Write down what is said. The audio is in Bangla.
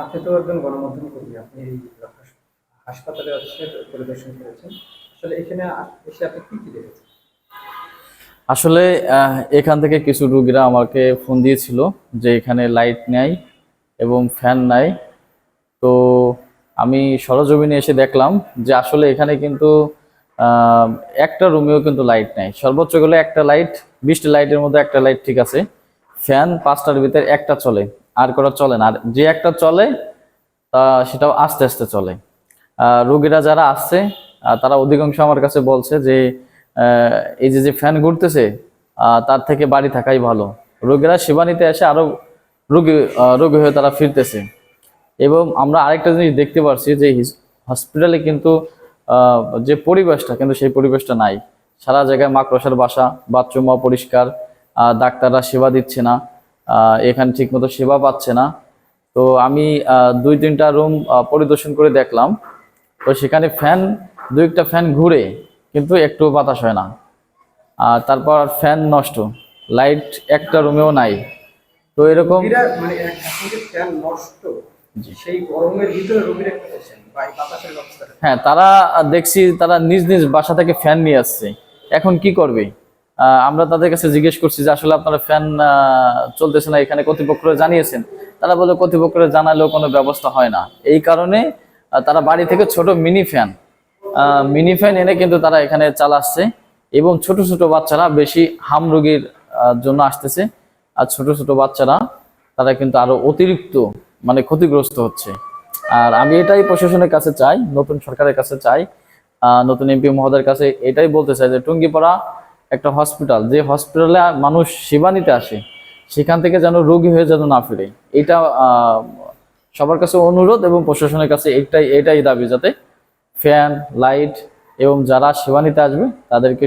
আপনি তো একজন গণমাধ্যম কর্মী। আপনি এই হাসপাতালে হচ্ছে পরিদর্শন করেছেন। আসলে এখানে এসে আপনি কি দেখেছেন? আসলে এখান থেকে কিছু রোগীরা আমাকে ফোন দিয়েছিল যে এখানে লাইট নাই এবং ফ্যান নাই। তো আমি সরেজমিনে এসে দেখলাম যে আসলে এখানে কিন্তু আহ, একটা রুমেও কিন্তু লাইট নাই। সর্বোচ্চ গেলে একটা লাইট, 20টা লাইটের মধ্যে একটা লাইট ঠিক আছে। ফ্যান 5টার ভিতরে একটা চলে, আর কটা চলে না। আর যে একটা চলে সেটাও আস্তে আস্তে চলে। রোগীরা যারা আসছে তারা অধিকাংশ আমার কাছে বলছে যে এই যে যে ফ্যান ঘুরতেছে তার থেকে বাড়ি থাকাই ভালো। রোগীরা সেবা নিতে এসে আরো রোগী হয়ে তারা ফিরতেছে। এবং আমরা আরেকটা জিনিস দেখতে পারছি যে হসপিটালে কিন্তু যে পরিবেশটা, কিন্তু সেই পরিবেশটা নাই। সারা জায়গায় মাকড়সার বাসা, বাথরুম অপরিষ্কার, ডাক্তাররা সেবা দিচ্ছে না, এখানে ঠিকমতো সেবা পাচ্ছে না। তো আমি 2-3টা রুম পরিদর্শন করে দেখলাম। তো সেখানে ফ্যান, 2-একটা ফ্যান ঘুরে, কিন্তু একটু বাতাস হয় না। আর তারপর ফ্যান নষ্ট, লাইট একটা রুমেও নাই। তো এরকম। রোগীরা মানে এখন যে ফ্যান নষ্ট, জি। সেই গরমের ভিতরে রোগীরা করতেছেন বা এই বাতাসের ব্যবস্থাটা। হ্যাঁ, তারা দেখছি তারা নিজ নিজ বাসা থেকে ফ্যান নিয়ে আসছে। এখন কি করবে? আমরা তাদের কাছে জিজ্ঞেস করছি যে আসলে আপনারা ফ্যান চলতেছে না, এখানে কর্তৃপক্ষরা জানিয়েছেন? তারা বলে কর্তৃপক্ষরা জানালেও কোনো ব্যবস্থা হয় না। এই কারণে তারা বাড়ি থেকে ছোট মিনি ফ্যান এনে কিন্তু তারা এখানে চালাচ্ছে। এবং ছোট ছোট বাচ্চারা বেশি হাম রোগীর জন্য আসতেছে। আর ছোট ছোট বাচ্চারা তারা কিন্তু আরো অতিরিক্ত মানে ক্ষতিগ্রস্ত হচ্ছে। আর আমি এটাই প্রশাসনের কাছে চাই, নতুন সরকারের কাছে চাই, নতুন এমপি মহোদয়ের কাছে এটাই বলতে চাই যে টুঙ্গিপাড়া একটা হসপিটাল, যে হসপিটালে মানুষ সেবা নিতে আসে, সেখান থেকে যেন রোগী হয়ে যেন না ফিরে। এটা সবার কাছে অনুরোধ এবং প্রশাসনের কাছে এটাই এটাই দাবি, যাতে ফ্যান, লাইট এবং যারা সেবা নিতে আসবে তাদেরকে